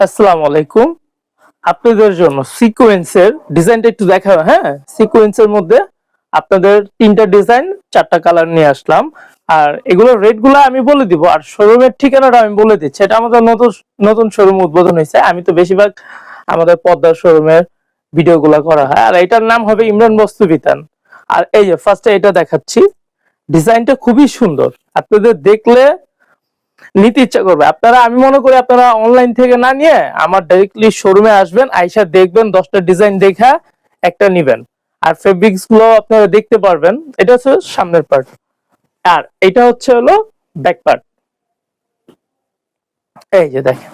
আসসালামু আলাইকুম। আপনাদের জন্য সিকোয়েন্সের ডিজাইনটা একটু দেখাবো। হ্যাঁ, সিকোয়েন্সের মধ্যে আপনাদের 3টা ডিজাইন 4টা কালার নিয়ে আসলাম। আর এগুলোর রেটগুলো আমি বলে দিব, আর শোরুমের ঠিকানাটা আমি বলে দিচ্ছি। এটা আমাদের নতুন নতুন শোরুম উদ্বোধন হয়েছে। আমি তো বেশিরভাগ আমাদের পদ্মার শোরুমের ভিডিওগুলো করা হয়। আর এটার নাম হবে ইমরান বস্তু বিতান। আর এই যে ফার্স্টে এটা দেখাচ্ছি, ডিজাইনটা খুবই সুন্দর। আপনাদের দেখলে নিতে ইচ্ছা করবে। আপনারা, আমি মনে করি আপনারা অনলাইন থেকে না নিয়ে আমার ডাইরেক্টলি শোরুমে আসবেন, আইসা দেখবেন, 10টা ডিজাইন দেখা একটা নিবেন। আর ফেব্রিক্স গুলো আপনারা দেখতে পারবেন। এটা হচ্ছে সামনের পার্ট, আর এটা হচ্ছে হলো ব্যাক পার্ট। এই যে দেখেন।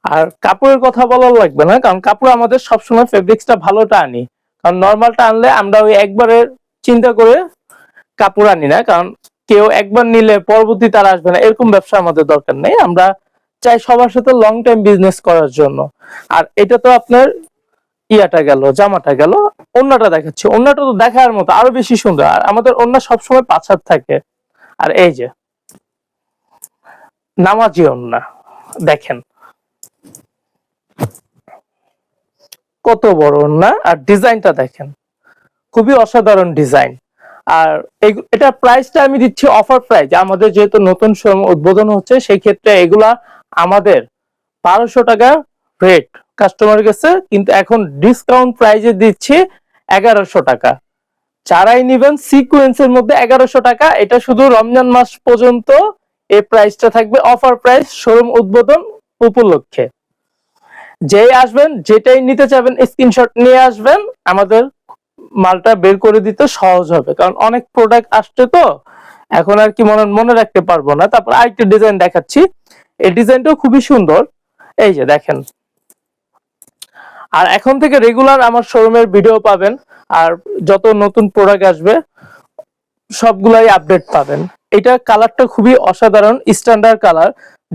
আর কাপড়ের কথা বলা লাগবে না, কারণ কাপড় আমাদের সবসময় ফেব্রিক্সটা ভালোটা আনি। কারণ নর্মালটা আনলে আমরা ওই একবারে চিন্তা করে কাপড় আনি না, কারণ কেউ একবার নিলে পরবর্তী তার আসবে না, এরকম ব্যবসা আমাদের দরকার নেই। আমরা চাই সবার সাথে লং টাইম বিজনেস করার জন্য। আর এটা তো আপনার ইয়াটা গেল, জামাটা গেল। ওন্নাটা দেখাচ্ছি, ওন্নাটা তো দেখার মতো, আরো বেশি সুন্দর। আর আমাদের ওন্না সবসময় 5 হাত থাকে। আর এই যে নামাজি ওন্না দেখেন, কত বড় ওন্না। আর ডিজাইনটা দেখেন, খুবই অসাধারণ ডিজাইন। আর এটা প্রাইসটা আমি দিচ্ছি অফার প্রাইস। আমাদের যেহেতু নতুন শোরুম উদ্বোধন হচ্ছে, সেই ক্ষেত্রে এগুলা আমাদের 1200 টাকা রেট কাস্টমার কাছে, কিন্তু এখন ডিসকাউন্ট প্রাইজে দিচ্ছি 1100 টাকা। যারাই নিবেন সিকোয়েন্সের মধ্যে 1100 টাকা। এটা শুধু রমজান মাস পর্যন্ত এই প্রাইসটা থাকবে, অফার প্রাইস, শোরুম উদ্বোধন উপলক্ষে। যেই আসবেন, যেটাই নিতে চাবেন স্ক্রিনশট নিয়ে আসবেন, আমাদের মালটা বের করে দিতে সহজ হবে। কারণ অনেক প্রোডাক্ট আসছে তো, এখন আর কি মনে রাখতে পারবো না। তারপর আরেকটা ডিজাইন দেখাচ্ছি, এই ডিজাইনটাও খুবই সুন্দর। এই যে দেখেন। আর এখন থেকে রেগুলার আমার শোরুমের ভিডিও পাবেন, আর যত নতুন প্রোডাক্ট আসবে সবগুলাই আপডেট পাবেন। এটা কালারটা খুবই অসাধারণ, স্ট্যান্ডার্ড কালার।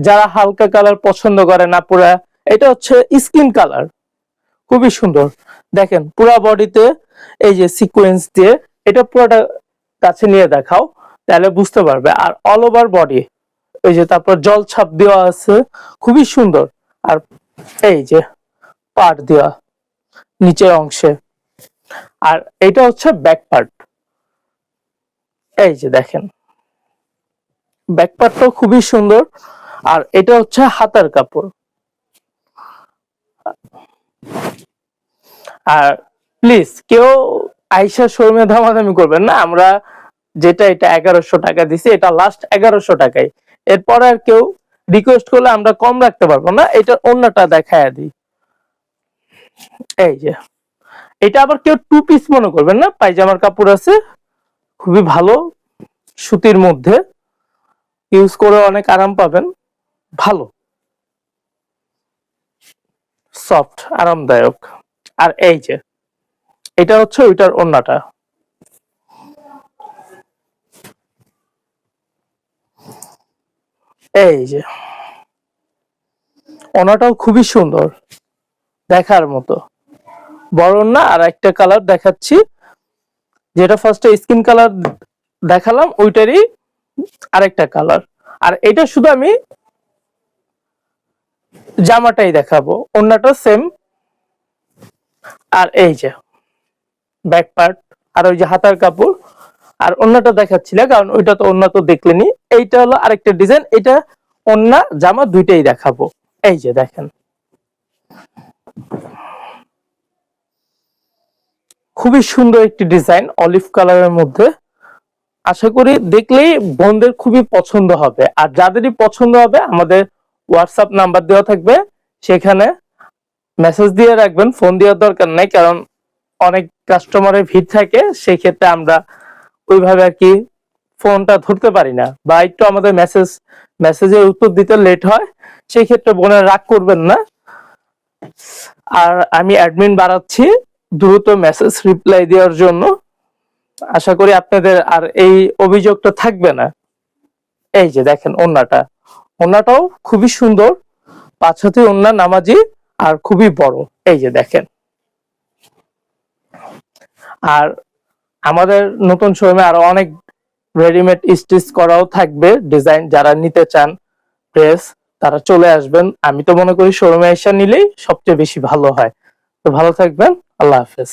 যারা হালকা কালার পছন্দ করে না, পুরা এটা হচ্ছে স্কিন কালার, খুবই সুন্দর। দেখেন পুরা বডিতে এই যে সিকোয়েন্স দিয়ে, এটা পুরোটা কাছে নিয়ে দেখাও, তাহলে বুঝতে পারবে। আর অল ওভার বডি এই যে, তারপর জল ছাপ দেওয়া আছে, খুবই সুন্দর। আর এই যে পার্ট দেওয়া নিচের অংশে। আর এটা হচ্ছে ব্যাক পার্ট। এই যে দেখেন, ব্যাক পার্টটাও খুবই সুন্দর। আর এটা হচ্ছে হাতার কাপড়। আর প্লিজ কেউ আইসা শোরুমে দামাদামি করবেন না। আমরা যেটা এটা 1100 টাকা দিছি, এটা লাস্ট 1100 টাকায়। এরপর আর কেউ রিকোয়েস্ট করলে আমরা কম রাখতে পারবো না। এটা অন্যটা দেখায় দিই। এই যে এটা আবার কেউ 2 পিস মনে করবেন না, পায়জামার কাপড় আছে, খুবই ভালো, সুতির মধ্যে, ইউজ করে অনেক আরাম পাবেন, ভালো সফট আরামদায়ক। আর এই যে এটা হচ্ছে ওইটার ওন্নাটা। এই যে ওন্নাটাও খুবই সুন্দর, দেখার মতো বড় না। আর একটা কালার দেখাচ্ছি, যেটা ফার্স্টে স্কিন কালার দেখালাম, ওইটারই আরেকটা কালার। আর এটা শুধু আমি জামাটাই দেখাবো, ওন্নাটা সেম। আর এই যে ব্যাক পার্ট, আর ওই যে হাতার কাপড়। আর ওন্নাটা দেখাচ্ছি না, কারণ ওইটা তো ওন্না তো দেখলেনি। এইটা হলো আরেকটা ডিজাইন, এটা ওন্না জামা দুইটাই দেখাবো। এই যে দেখেন, খুবই সুন্দর একটি ডিজাইন অলিভ কালারের মধ্যে। আশা করি দেখলেই বোনদের খুবই পছন্দ হবে। আর যাদেরই পছন্দ হবে, আমাদের হোয়াটসঅ্যাপ নাম্বার দেওয়া থাকবে, সেখানে মেসেজ দিয়ে রাখবেন, ফোন দেওয়ার দরকার নেই, কারণ অনেক কাস্টমারের ভিড় থাকে, সেই ক্ষেত্রে আমরা ওইভাবে আর কি ফোনটা ধরতে পারি না, বা একটু আমাদের মেসেজের উত্তর দিতে লেট হয়। সেই ক্ষেত্রে বোনের রাগ করবেন না। আর আমি অ্যাডমিন বাড়াচ্ছি দ্রুত মেসেজ রিপ্লাই দেওয়ার জন্য। আশা করি আপনাদের আর এই অভিযোগটা থাকবে না। এই যে দেখেন ওন্নাটা, ওন্নাটাও খুবই সুন্দর, 5 হাতি ওন্না, নামাজি, আর খুবই বড়। এই যে দেখেন। আর আমাদের নতুন শোরুমে আরো অনেক রেডিমেড স্টিচ করাও থাকবে ডিজাইন, যারা নিতে চান ড্রেস। তারা চলে আসবেন। আমি তো মনে করি শোরুমে এসে নিলেই সবচেয়ে বেশি ভালো হয়। তো ভালো থাকবেন। আল্লাহ হাফেজ।